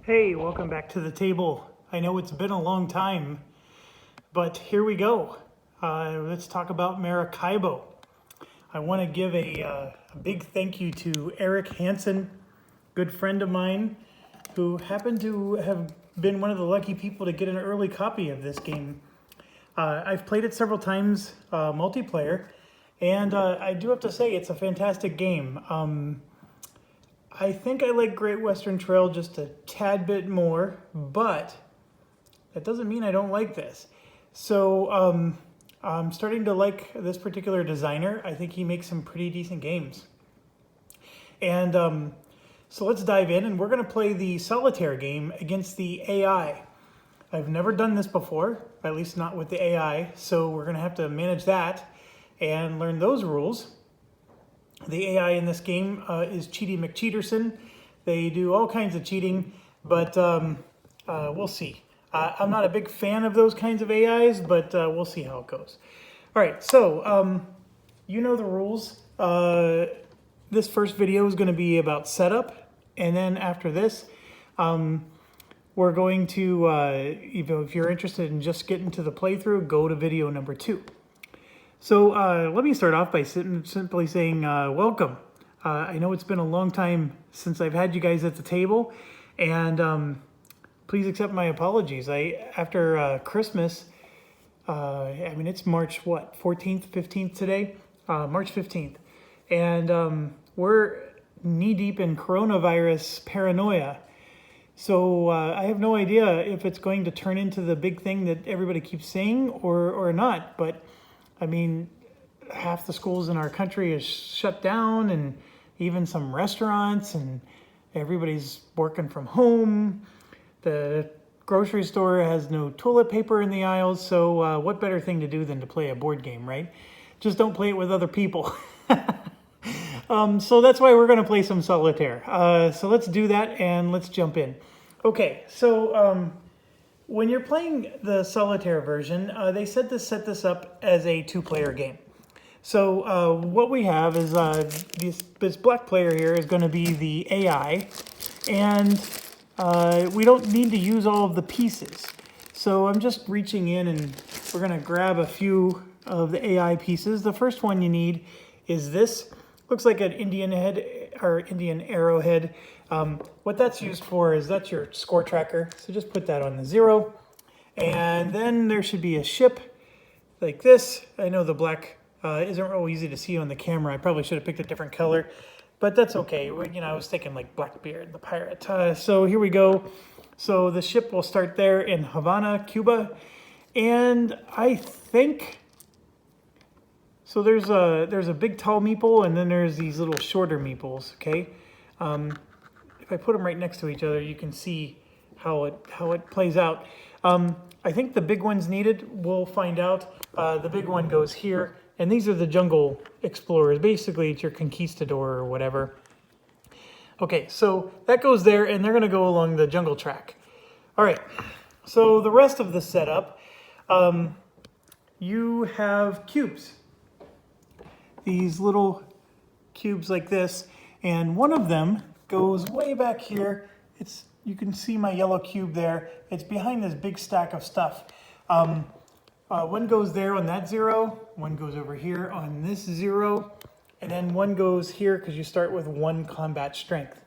Hey, welcome back to the table. I know it's been a long time, but here we go. Let's talk about Maracaibo. I want to give a big thank you to Eric Hansen, good friend of mine, who happened to have been one of the lucky people to get an early copy of this game. I've played it several times, multiplayer, and I do have to say it's a fantastic game. I think I like Great Western Trail just a tad bit more, but that doesn't mean I don't like this. So I'm starting to like this particular designer. I think he makes some pretty decent games. And so let's dive in, and we're going to play the solitaire game against the AI. I've never done this before, at least not with the AI, so we're going to have to manage that and learn those rules. The AI in this game is Cheaty McCheaterson. They do all kinds of cheating, but we'll see. I'm not a big fan of those kinds of AIs, but we'll see how it goes. All right, so you know the rules. This first video is going to be about setup, and then after this, we're going to, if you're interested in just getting to the playthrough, go to video number 2. So let me start off by simply saying welcome. I know it's been a long time since I've had you guys at the table, and please accept my apologies. After Christmas, I mean, it's March, 14th, 15th today? March 15th. And we're knee-deep in coronavirus paranoia. So I have no idea if it's going to turn into the big thing that everybody keeps saying or not, but I mean, half the schools in our country is shut down, and even some restaurants, and everybody's working from home. The grocery store has no toilet paper in the aisles, so what better thing to do than to play a board game, right? Just don't play it with other people. So that's why we're going to play some solitaire. So let's do that, and let's jump in. Okay, so when you're playing the solitaire version, they set this up as a 2-player game. So what we have is this black player here is going to be the AI, and we don't need to use all of the pieces. So I'm just reaching in, and we're going to grab a few of the AI pieces. The first one you need is this. Looks like an Indian head or Indian arrowhead. What that's used for is that's your score tracker. So just put that on the 0. And then there should be a ship like this. I know the black isn't real easy to see on the camera. I probably should have picked a different color, but that's okay. You know, I was thinking like Blackbeard, the pirate. So here we go. So the ship will start there in Havana, Cuba. And I think, so there's a big tall meeple, and then there's these little shorter meeples, okay? If I put them right next to each other, you can see how it plays out. I think the big one's needed. We'll find out. The big one goes here, and these are the jungle explorers. Basically, it's your conquistador or whatever. Okay, so that goes there, and they're going to go along the jungle track. All right, so the rest of the setup, you have cubes. These little cubes like this, and one of them goes way back here. You can see my yellow cube there. It's behind this big stack of stuff. One goes there on that 0, one goes over here on this 0, and then one goes here because you start with 1 combat strength.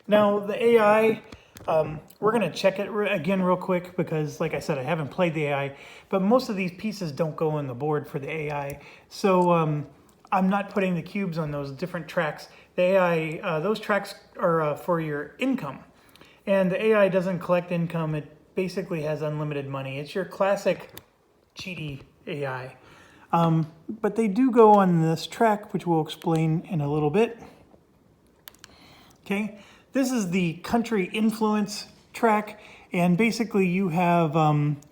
Now the AI, we're going to check it again real quick because, like I said, I haven't played the AI, but most of these pieces don't go on the board for the AI. So I'm not putting the cubes on those different tracks. The AI, those tracks are for your income. And the AI doesn't collect income. It basically has unlimited money. It's your classic cheaty AI. But they do go on this track, which we'll explain in a little bit. Okay, this is the country influence track. And basically you have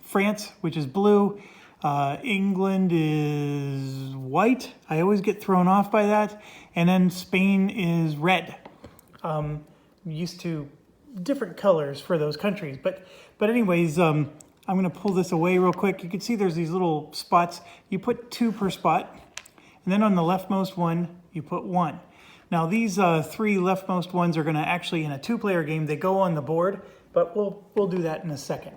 France, which is blue. England is white. I always get thrown off by that. And then Spain is red. Used to different colors for those countries. But anyways, I'm going to pull this away real quick. You can see there's these little spots. You put 2 per spot. And then on the leftmost one, you put 1. Now these 3 leftmost ones are going to actually, in a 2-player game, they go on the board. but we'll do that in a second.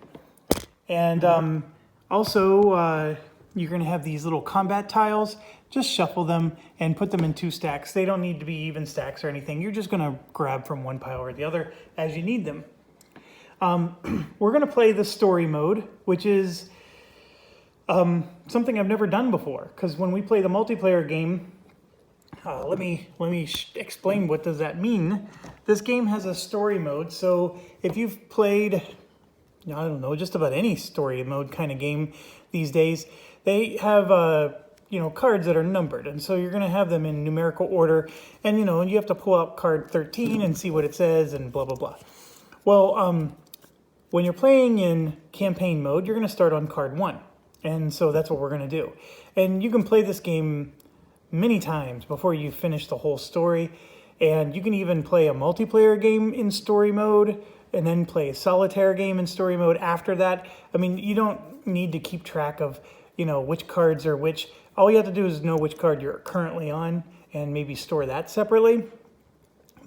And also, you're going to have these little combat tiles. Just shuffle them and put them in 2 stacks. They don't need to be even stacks or anything. You're just going to grab from one pile or the other as you need them. We're going to play the story mode, which is something I've never done before. Because when we play the multiplayer game, let me explain what does that mean. This game has a story mode. So if you've played, I don't know, just about any story mode kind of game these days, they have cards that are numbered, and so you're going to have them in numerical order, and you have to pull out card 13 and see what it says and blah blah blah. Well, when you're playing in campaign mode, you're going to start on card 1, and so that's what we're going to do. And you can play this game many times before you finish the whole story, and you can even play a multiplayer game in story mode and then play a solitaire game in story mode after that. I mean, you don't need to keep track of which cards are which. All you have to do is know which card you're currently on and maybe store that separately.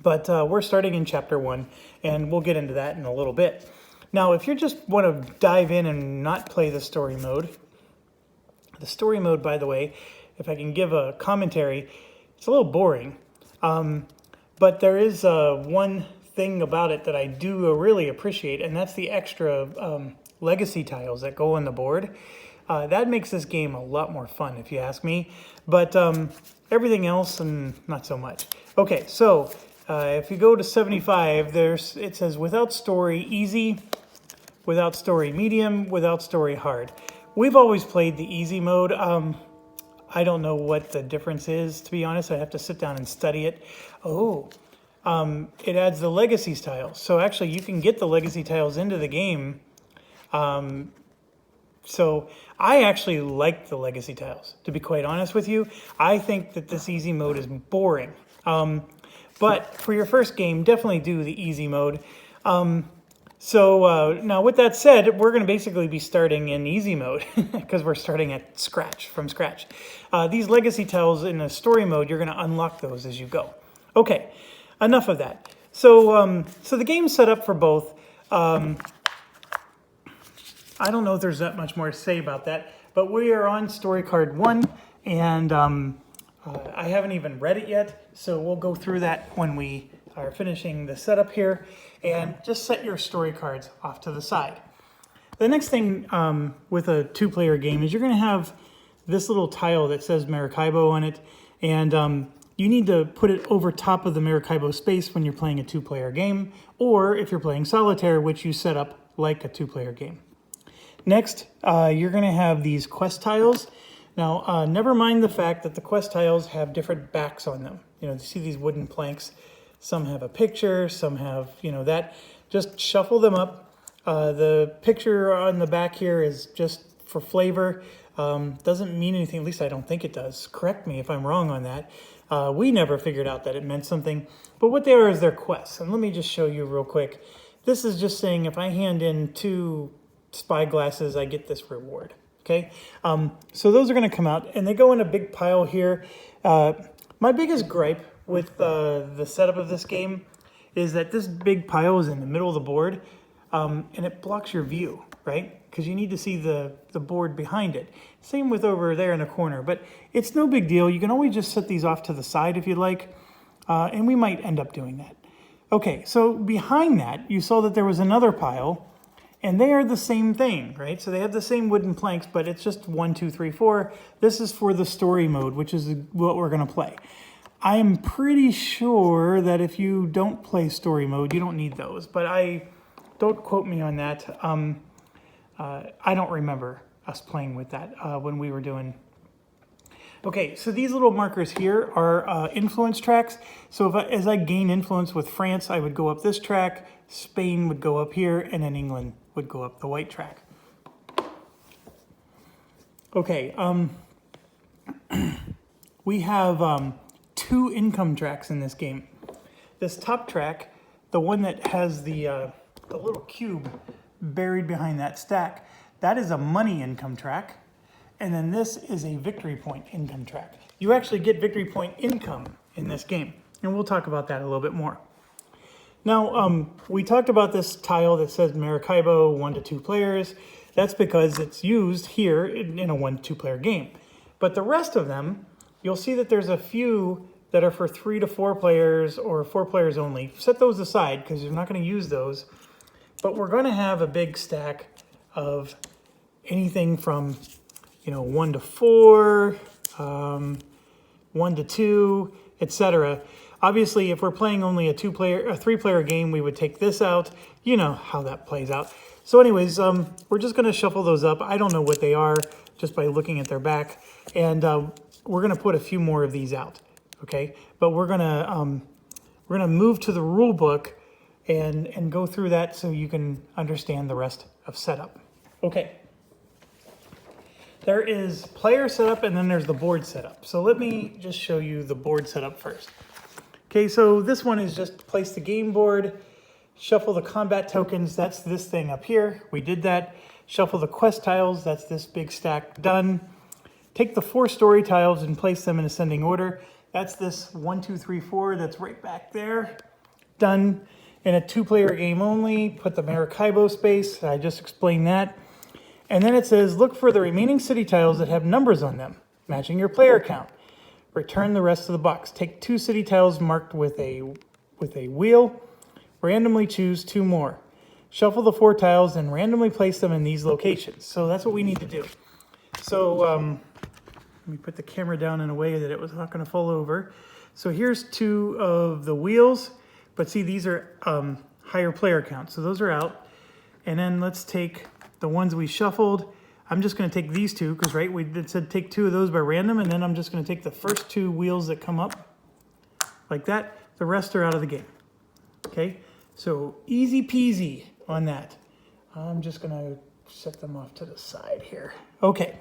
But we're starting in chapter 1, and we'll get into that in a little bit. Now, if you just want to dive in and not play the story mode, by the way, if I can give a commentary, it's a little boring. But there is one thing about it that I do really appreciate, and that's the extra legacy tiles that go on the board. That makes this game a lot more fun, if you ask me. But everything else, and not so much. Okay, so if you go to 75, it says without story easy, without story medium, without story hard. We've always played the easy mode. I don't know what the difference is, to be honest. I have to sit down and study it. It adds the legacy tiles. So actually, you can get the legacy tiles into the game. So I actually like the legacy tiles, to be quite honest with you. I think that this easy mode is boring. But for your first game, definitely do the easy mode. Now with that said, we're going to basically be starting in easy mode because we're starting from scratch. These legacy tiles in the story mode, you're going to unlock those as you go. Okay, enough of that. So the game's set up for both. I don't know if there's that much more to say about that, but we are on story card 1, and I haven't even read it yet, so we'll go through that when we are finishing the setup here, and just set your story cards off to the side. The next thing with a 2-player game is you're going to have this little tile that says Maracaibo on it, and you need to put it over top of the Maracaibo space when you're playing a 2-player game, or if you're playing solitaire, which you set up like a 2-player game. Next, you're going to have these quest tiles. Now, never mind the fact that the quest tiles have different backs on them. You see these wooden planks. Some have a picture, some have, that. Just shuffle them up. The picture on the back here is just for flavor. Doesn't mean anything, at least I don't think it does. Correct me if I'm wrong on that. We never figured out that it meant something. But what they are is their quests. And let me just show you real quick. This is just saying if I hand in 2 spy glasses, I get this reward. Okay, so those are going to come out, and they go in a big pile here. My biggest gripe with the setup of this game is that this big pile is in the middle of the board, and it blocks your view, right? Because you need to see the board behind it. Same with over there in the corner, but it's no big deal. You can always just set these off to the side if you'd like, and we might end up doing that. Okay, so behind that, you saw that there was another pile. And they are the same thing, right? So they have the same wooden planks, but it's just 1, 2, 3, 4. This is for the story mode, which is what we're going to play. I am pretty sure that if you don't play story mode, you don't need those. But don't quote me on that. I don't remember us playing with that when we were doing. Okay, so these little markers here are influence tracks. So as I gain influence with France, I would go up this track. Spain would go up here, and then England would go up the white track. Okay, we have 2 income tracks in this game. This top track, the one that has the little cube buried behind that stack, that is a money income track. And then this is a victory point income track. You actually get victory point income in this game, and we'll talk about that a little bit more. Now, we talked about this tile that says Maracaibo 1 to 2 players. That's because it's used here in a 1 to 2 player game. But the rest of them, you'll see that there's a few that are for 3 to 4 players or 4 players only. Set those aside because you're not going to use those. But we're going to have a big stack of anything from, 1 to 4, 1 to 2, etc. Obviously, if we're playing only a 3-player game, we would take this out. You know how that plays out. So anyways, we're just going to shuffle those up. I don't know what they are just by looking at their back. And we're going to put a few more of these out, okay? But we're going to move to the rule book and go through that so you can understand the rest of setup. Okay. There is player setup and then there's the board setup. So let me just show you the board setup first. Okay, so this one is just place the game board, shuffle the combat tokens, that's this thing up here. We did that. Shuffle the quest tiles, that's this big stack, done. Take the 4 story tiles and place them in ascending order. That's this 1, 2, 3, 4 that's right back there. Done. In a 2-player game only, put the Maracaibo space, I just explained that. And then it says, look for the remaining city tiles that have numbers on them, matching your player count. Return the rest of the box. Take 2 city tiles marked with a wheel. Randomly choose 2 more. Shuffle the 4 tiles and randomly place them in these locations. So that's what we need to do. So let me put the camera down in a way that it was not going to fall over. So here's 2 of the wheels. But see, these are higher player count. So those are out. And then let's take the ones we shuffled. I'm just going to take these 2 because, right, we said take 2 of those by random. And then I'm just going to take the first 2 wheels that come up like that. The rest are out of the game. Okay, so easy peasy on that. I'm just going to set them off to the side here. Okay,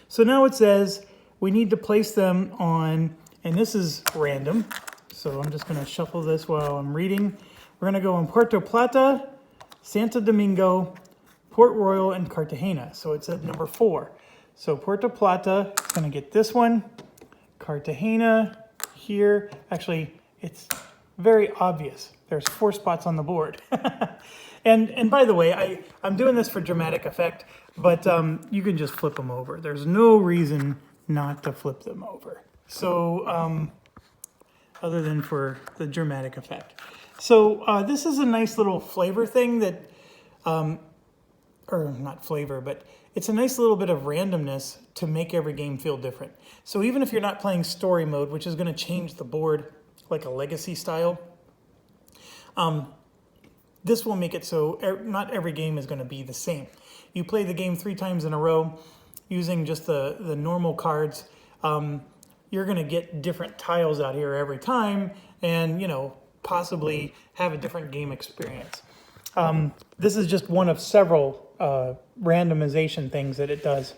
so now it says we need to place them on, and this is random. So I'm just going to shuffle this while I'm reading. We're going to go in Puerto Plata, Santo Domingo, Port Royal, and Cartagena. So it's at number 4. So Puerto Plata is going to get this one. Cartagena here. Actually, it's very obvious. There's 4 spots on the board. and by the way, I'm doing this for dramatic effect, but you can just flip them over. There's no reason not to flip them over. So other than for the dramatic effect. So this is a nice little flavor thing that, or not flavor, but it's a nice little bit of randomness to make every game feel different. So even if you're not playing story mode, which is going to change the board like a legacy style, this will make it so not every game is going to be the same. You play the game 3 times in a row using just the normal cards. You're going to get different tiles out here every time and, possibly have a different game experience. This is just one of several randomization things that it does.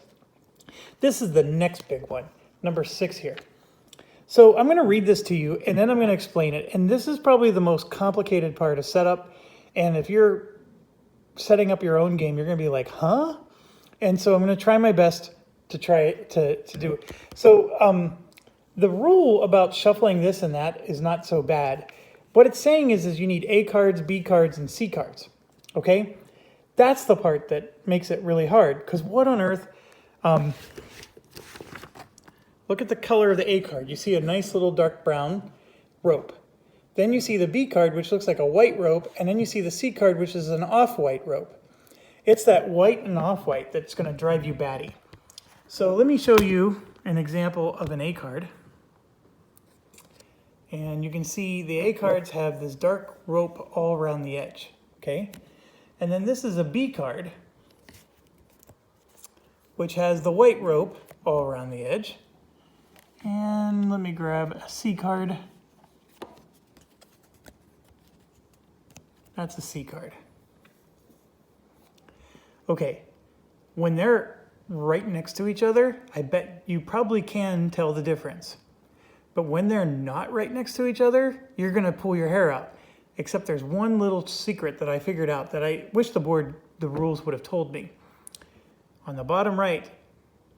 This is the next big one, number 6 here. So I'm going to read this to you and then I'm going to explain it. And this is probably the most complicated part of setup. And if you're setting up your own game, you're going to be like, huh? And so I'm going to try my best to try to do it. So the rule about shuffling this and that is not so bad. What it's saying is you need A cards, B cards, and C cards. Okay? That's the part that makes it really hard. Because what on earth... look at the color of the A card. You see a nice little dark brown rope. Then you see the B card, which looks like a white rope. And then you see the C card, which is an off-white rope. It's that white and off-white that's going to drive you batty. So let me show you an example of an A card. And you can see the A cards have this dark rope all around the edge. Okay? And then this is a B card, which has the white rope all around the edge. And let me grab a C card. That's a C card. Okay, when they're right next to each other, I bet you probably can tell the difference. But when they're not right next to each other, you're gonna pull your hair out. Except there's one little secret that I figured out that I wish the rules would have told me. On the bottom right,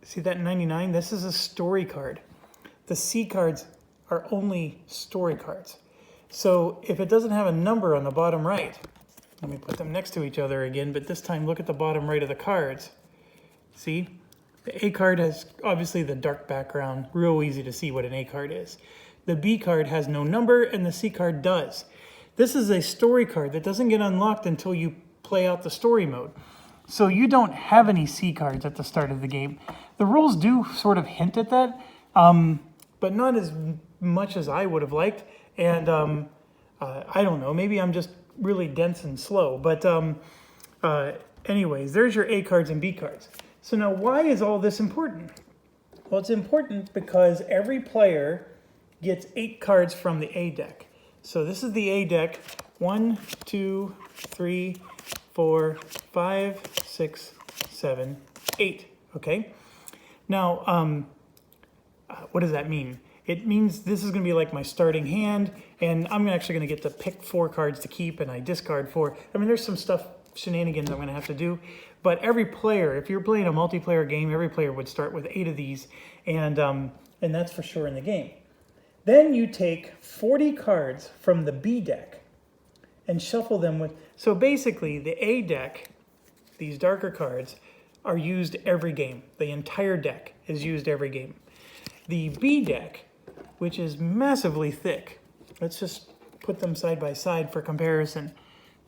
see that 99? This is a story card. The C cards are only story cards. So if it doesn't have a number on the bottom right, let me put them next to each other again, but this time look at the bottom right of the cards. See? The A card has obviously the dark background, real easy to see what an A card is. The B card has no number and the C card does. This is a story card that doesn't get unlocked until you play out the story mode. So you don't have any C cards at the start of the game. The rules do sort of hint at that, but not as much as I would have liked. And I don't know, maybe I'm just really dense and slow. But anyways, there's your A cards and B cards. So now why is all this important? Well, it's important because every player gets 8 cards from the A deck. So this is the A deck. 1, 2, 3, 4, 5, 6, 7, 8. Okay? Now, what does that mean? It means this is going to be like my starting hand, and I'm actually going to get to pick 4 cards to keep, and I discard 4. I mean, there's some shenanigans I'm going to have to do, but every player, if you're playing a multiplayer game, every player would start with 8 of these, and that's for sure in the game. Then you take 40 cards from the B deck and shuffle them with... So basically, the A deck, these darker cards, are used every game. The entire deck is used every game. The B deck, which is massively thick. Let's just put them side by side for comparison.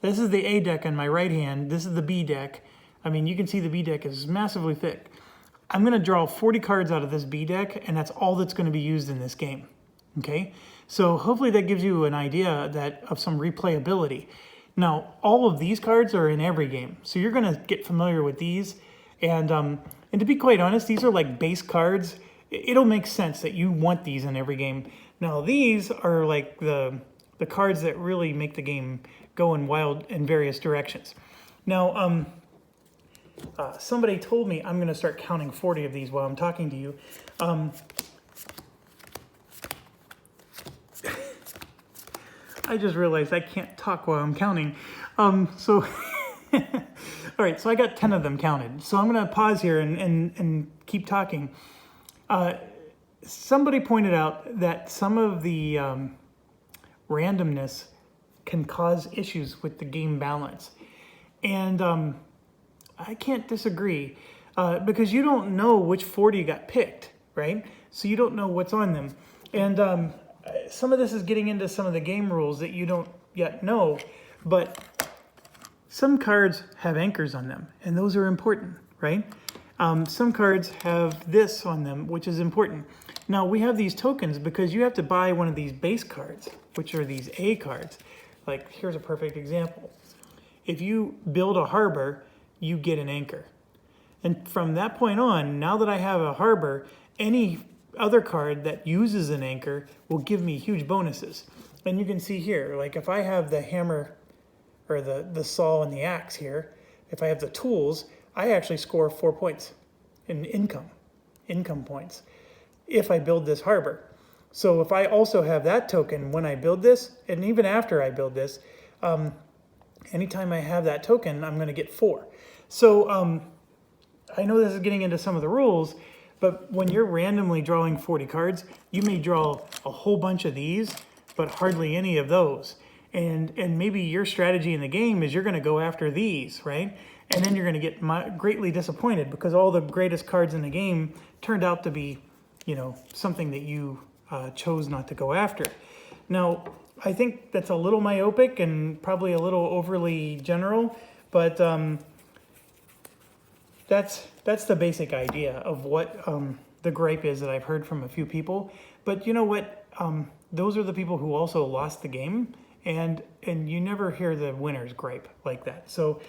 This is the A deck on my right hand. This is the B deck. I mean, you can see the B deck is massively thick. I'm going to draw 40 cards out of this B deck, and that's all that's going to be used in this game. Okay? So hopefully that gives you an idea of some replayability. Now, all of these cards are in every game, so you're going to get familiar with these. And to be quite honest, these are like base cards. It'll make sense that you want these in every game. Now, these are like the cards that really make the game go in wild in various directions. Now, somebody told me I'm going to start counting 40 of these while I'm talking to you. I just realized I can't talk while I'm counting. All right, so I got 10 of them counted. So I'm going to pause here and keep talking. Somebody pointed out that some of the randomness can cause issues with the game balance. And I can't disagree because you don't know which 40 got picked, right? So you don't know what's on them. And some of this is getting into some of the game rules that you don't yet know, but some cards have anchors on them, and those are important, right? Some cards have this on them, which is important. Now, we have these tokens because you have to buy one of these base cards, which are these A cards. Like, here's a perfect example. If you build a harbor, you get an anchor. And from that point on, now that I have a harbor, any other card that uses an anchor will give me huge bonuses. And you can see here, like if I have the hammer or the saw and the axe here, if I have the tools, I actually score 4 points in income points, if I build this harbor. So if I also have that token when I build this, and even after I build this, anytime I have that token, I'm going to get 4. So I know this is getting into some of the rules, but when you're randomly drawing 40 cards, you may draw a whole bunch of these, but hardly any of those. And maybe your strategy in the game is you're going to go after these, right? And then you're going to get greatly disappointed because all the greatest cards in the game turned out to be, you know, something that you chose not to go after. Now, I think that's a little myopic and probably a little overly general, but that's the basic idea of what the gripe is that I've heard from a few people. But you know what? Those are the people who also lost the game, and you never hear the winner's gripe like that. So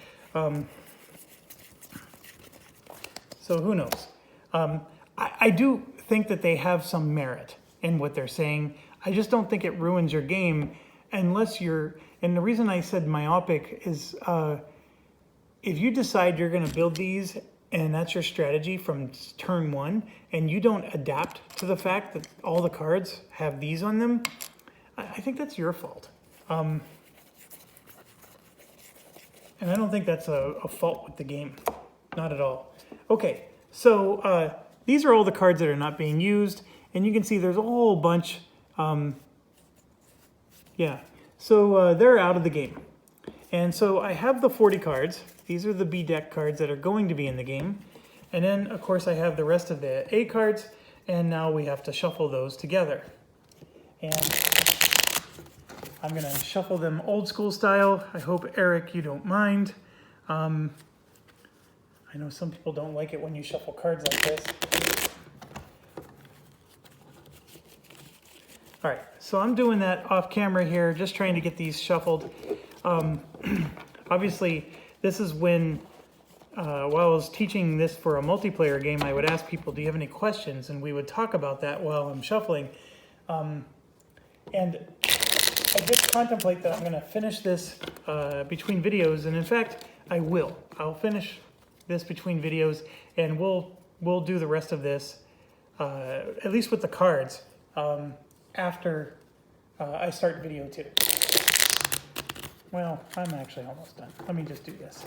who knows? I do think that they have some merit in what they're saying. I just don't think it ruins your game unless you're, and the reason I said myopic is if you decide you're going to build these and that's your strategy from turn 1 and you don't adapt to the fact that all the cards have these on them, I think that's your fault. And I don't think that's a fault with the game. Not at all. Okay, so these are all the cards that are not being used, and you can see there's a whole bunch Yeah, so they're out of the game. And so I have the 40 cards. These are the B deck cards that are going to be in the game. And then, of course, I have the rest of the A cards, and now we have to shuffle those together. And I'm going to shuffle them old school style. I hope, Eric, you don't mind. I know some people don't like it when you shuffle cards like this. All right, so I'm doing that off camera here, just trying to get these shuffled. Obviously, this is when, while I was teaching this for a multiplayer game, I would ask people, do you have any questions? And we would talk about that while I'm shuffling. And I just contemplate that I'm going to finish this between videos, and in fact, I will. I'll finish this between videos, and we'll do the rest of this, at least with the cards, after I start video 2. Well, I'm actually almost done. Let me just do this.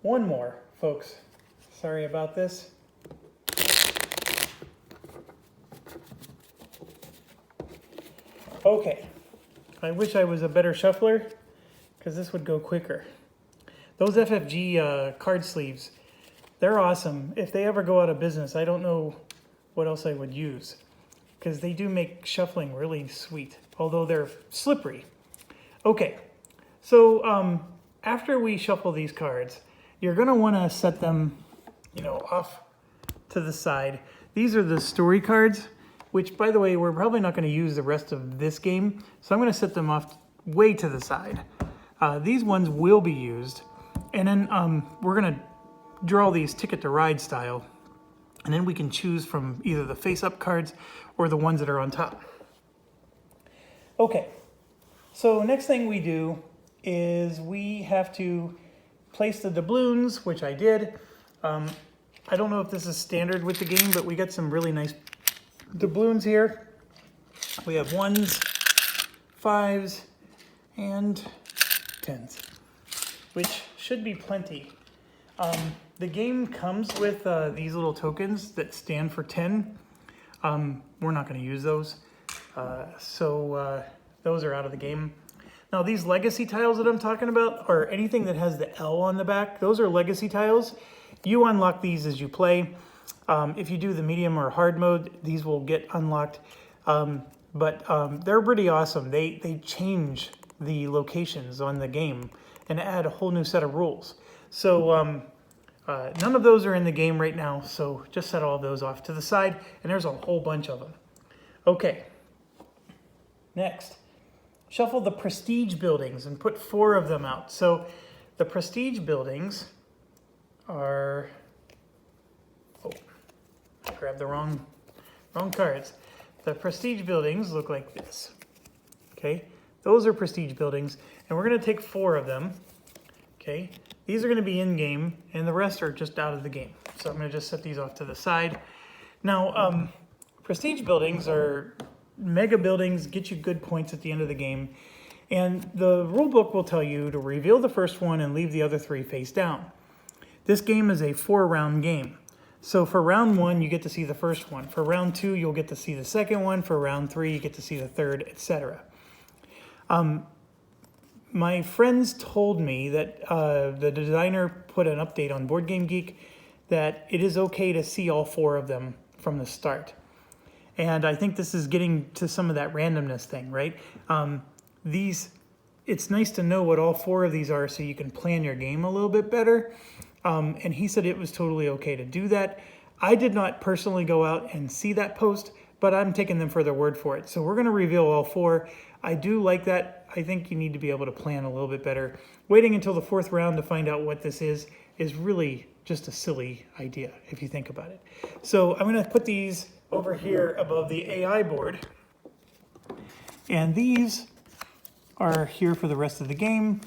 One more, folks. Sorry about this. Okay. I wish I was a better shuffler, because this would go quicker. Those FFG card sleeves, they're awesome. If they ever go out of business, I don't know what else I would use, because they do make shuffling really sweet, although they're slippery. Okay, so after we shuffle these cards, you're going to want to set them, off to the side. These are the story cards, which, by the way, we're probably not going to use the rest of this game, so I'm going to set them off way to the side. These ones will be used, and then we're going to draw these Ticket to Ride style, and then we can choose from either the face-up cards or the ones that are on top. Okay, so next thing we do is we have to place the doubloons, which I did. I don't know if this is standard with the game, but we got some really nice doubloons here. We have 1s, 5s, and 10s, which should be plenty. The game comes with these little tokens that stand for 10. We're not going to use those. So those are out of the game. Now these legacy tiles that I'm talking about are anything that has the L on the back. Those are legacy tiles. You unlock these as you play. If you do the medium or hard mode, these will get unlocked. But they're pretty awesome. They change the locations on the game and add a whole new set of rules. So none of those are in the game right now, so just set all of those off to the side, and there's a whole bunch of them. Okay, next, shuffle the prestige buildings and put 4 of them out. So the prestige buildings are, I grabbed the wrong cards. The prestige buildings look like this, okay? Those are prestige buildings, and we're gonna take 4 of them, okay? These are going to be in-game, and the rest are just out of the game. So I'm going to just set these off to the side. Now, prestige buildings are mega buildings, get you good points at the end of the game. And the rule book will tell you to reveal the first one and leave the other 3 face down. This game is a 4-round game. So for round 1, you get to see the first one. For round 2, you'll get to see the second one. For round 3, you get to see the third, etc. My friends told me that the designer put an update on Board Game Geek that it is okay to see all 4 of them from the start. And I think this is getting to some of that randomness thing, right? It's nice to know what all 4 of these are so you can plan your game a little bit better. And he said it was totally okay to do that. I did not personally go out and see that post, but I'm taking them for their word for it. So we're going to reveal all 4. I do like that. I think you need to be able to plan a little bit better. Waiting until the 4th round to find out what this is really just a silly idea if you think about it. So I'm going to put these over here above the AI board. And these are here for the rest of the game.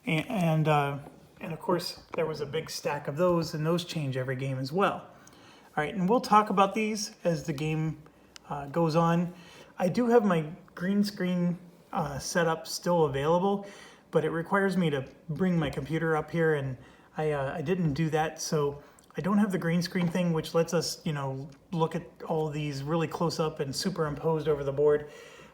And of course, there was a big stack of those, and those change every game as well. All right, and we'll talk about these as the game goes on. I do have my green screen setup still available, but it requires me to bring my computer up here, and I didn't do that, so I don't have the green screen thing, which lets us, you know, look at all these really close up and superimposed over the board.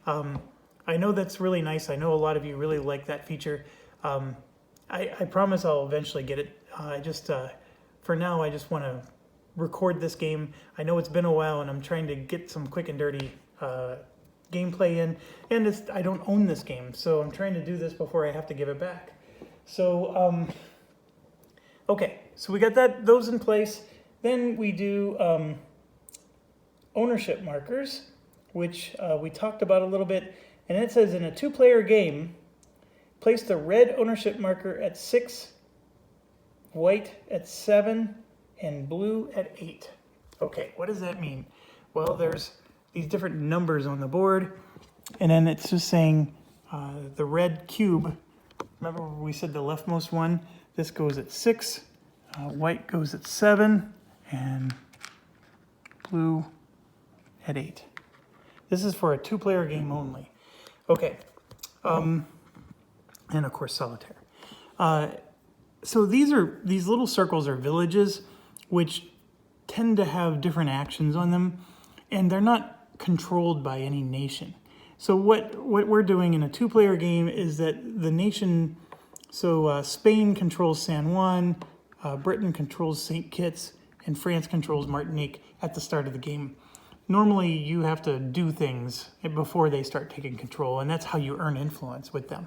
I know that's really nice. I know a lot of you really like that feature. I promise I'll eventually get it. For now, I just want to record this game. I know it's been a while, and I'm trying to get some quick and dirty gameplay in. And I don't own this game, so I'm trying to do this before I have to give it back. So, okay, so we got those in place. Then we do ownership markers, which we talked about a little bit. And it says in a 2-player game, place the red ownership marker at 6, white at 7, and blue at 8. Okay, what does that mean? Well, there's these different numbers on the board, and then it's just saying the red cube. Remember we said the leftmost one? This goes at 6, white goes at 7, and blue at 8. This is for a 2-player game only. Okay, and of course solitaire. So these little circles are villages, which tend to have different actions on them, and they're not controlled by any nation. So what we're doing in a 2-player game is that the nation, Spain controls San Juan, Britain controls St. Kitts, and France controls Martinique at the start of the game. Normally you have to do things before they start taking control, and that's how you earn influence with them.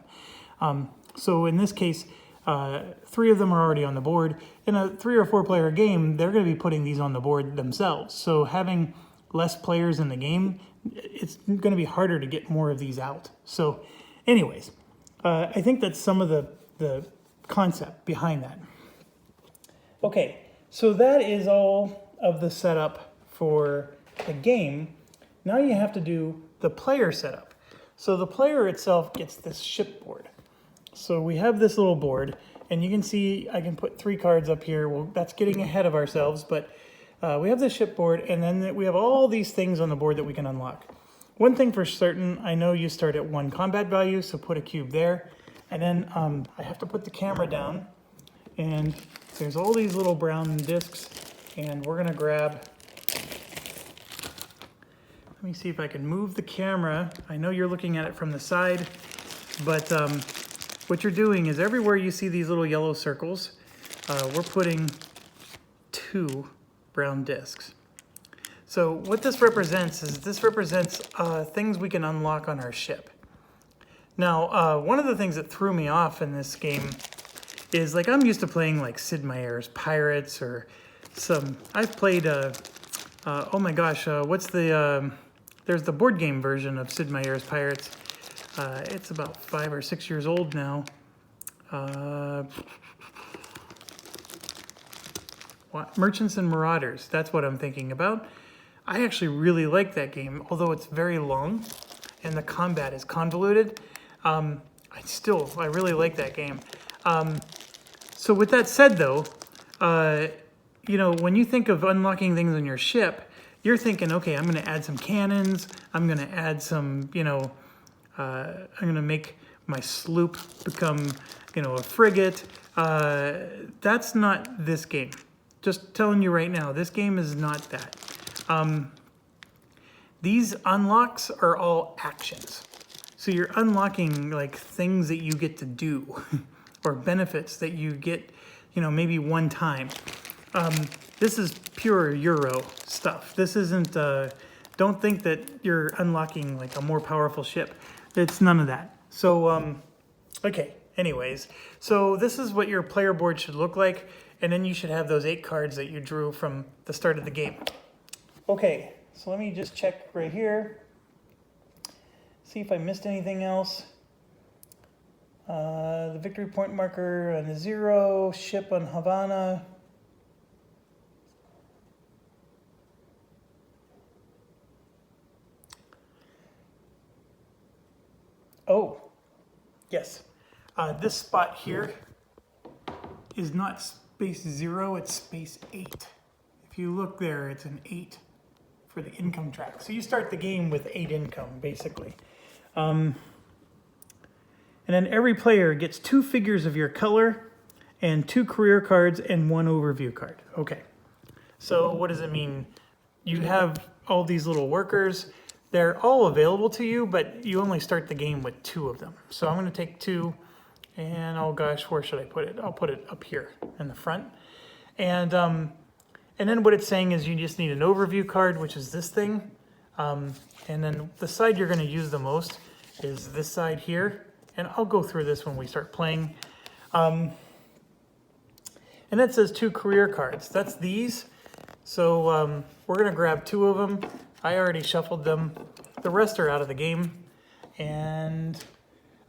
So in this case, 3 of them are already on the board. In a 3 or 4-player game, they're going to be putting these on the board themselves. So having less players in the game, it's going to be harder to get more of these out. So anyways, I think that's some of the concept behind that. Okay, so that is all of the setup for the game. Now you have to do the player setup. So the player itself gets this ship board. So we have this little board, and you can see I can put 3 cards up here. Well, that's getting ahead of ourselves, but we have this ship board, and then we have all these things on the board that we can unlock. One thing for certain, I know you start at 1 combat value, so put a cube there. And then I have to put the camera down, and there's all these little brown discs, and we're gonna grab, let me see if I can move the camera. I know you're looking at it from the side, but what you're doing is everywhere you see these little yellow circles, we're putting 2 brown discs. So what this represents is things we can unlock on our ship. Now, one of the things that threw me off in this game is, like, I'm used to playing like Sid Meier's Pirates, or I've played, oh my gosh, there's the board game version of Sid Meier's Pirates. It's about 5 or 6 years old now. Merchants and Marauders, that's what I'm thinking about. I actually really like that game, although it's very long and the combat is convoluted. I really like that game. So with that said though, you know, when you think of unlocking things on your ship, you're thinking, okay, I'm gonna add some cannons, I'm gonna add some, you know, I'm gonna make my sloop become, you know, a frigate. That's not this game. Just telling you right now, this game is not that. These unlocks are all actions. So you're unlocking like things that you get to do or benefits that you get, you know, maybe one time. This is pure Euro stuff. This isn't, don't think that you're unlocking like a more powerful ship. It's none of that. So, okay, anyways. So this is what your player board should look like. And then you should have those 8 cards that you drew from the start of the game. Okay, so let me just check right here. See if I missed anything else. The victory point marker on the 0, ship on Havana. Oh, yes. This spot here is not space 0, it's space 8. If you look there, it's an 8 for the income track. So you start the game with 8 income, basically. And then every player gets 2 figures of your color and 2 career cards and 1 overview card. Okay, So what does it mean? You have all these little workers. They're all available to you, but you only start the game with 2 of them. So I'm going to take 2, and oh gosh, where should I put it? I'll put it up here in the front. And then what it's saying is you just need an overview card, which is this thing. And then the side you're going to use the most is this side here. And I'll go through this when we start playing. And that says 2 career cards. That's these. So we're going to grab 2 of them. I already shuffled them. The rest are out of the game. And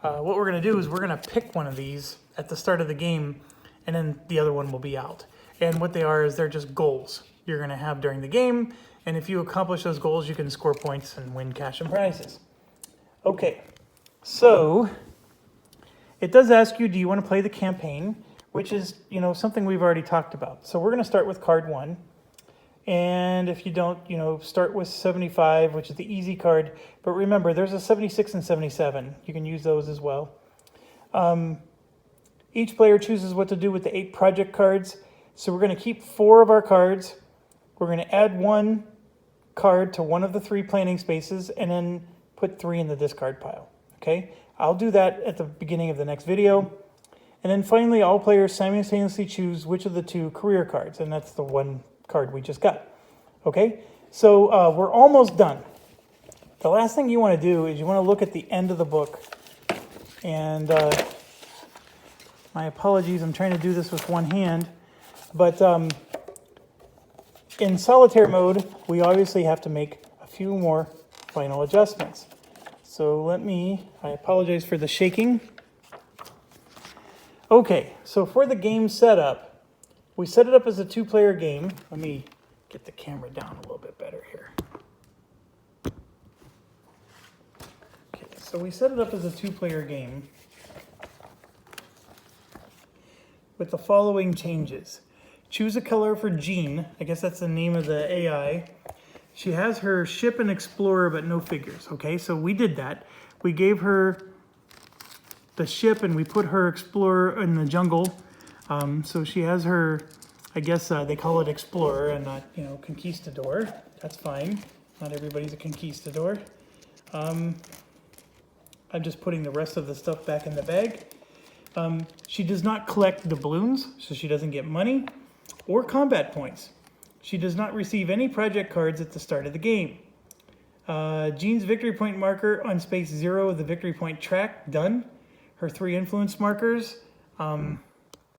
what we're going to do is we're going to pick one of these at the start of the game, and then the other one will be out. And what they are is they're just goals you're going to have during the game. And if you accomplish those goals, you can score points and win cash and prizes. Okay, so it does ask you, do you want to play the campaign? Which is, you know, something we've already talked about. So we're going to start with card 1. And if you don't, you know, start with 75, which is the easy card. But remember, there's a 76 and 77. You can use those as well. Each player chooses what to do with the 8 project cards. So we're going to keep 4 of our cards. We're going to add 1 card to one of the 3 planning spaces and then put 3 in the discard pile. Okay? I'll do that at the beginning of the next video. And then finally, all players simultaneously choose which of the 2 career cards. And that's the 1 card we just got. Okay? So we're almost done. The last thing you want to do is you want to look at the end of the book. And my apologies, I'm trying to do this with one hand. But in solitaire mode, we obviously have to make a few more final adjustments. So I apologize for the shaking. Okay, so for the game setup, we set it up as a 2-player game. Let me get the camera down a little bit better here. Okay, so we set it up as a 2-player game with the following changes. Choose a color for Jean. I guess that's the name of the AI. She has her ship and explorer, but no figures. Okay, so we did that. We gave her the ship and we put her explorer in the jungle. So she has her, I guess they call it explorer and not, you know, conquistador. That's fine. Not everybody's a conquistador. I'm just putting the rest of the stuff back in the bag. She does not collect doubloons, so she doesn't get money or combat points. She does not receive any project cards at the start of the game. Jean's victory point marker on space 0 of the victory point track, done. Her 3 influence markers,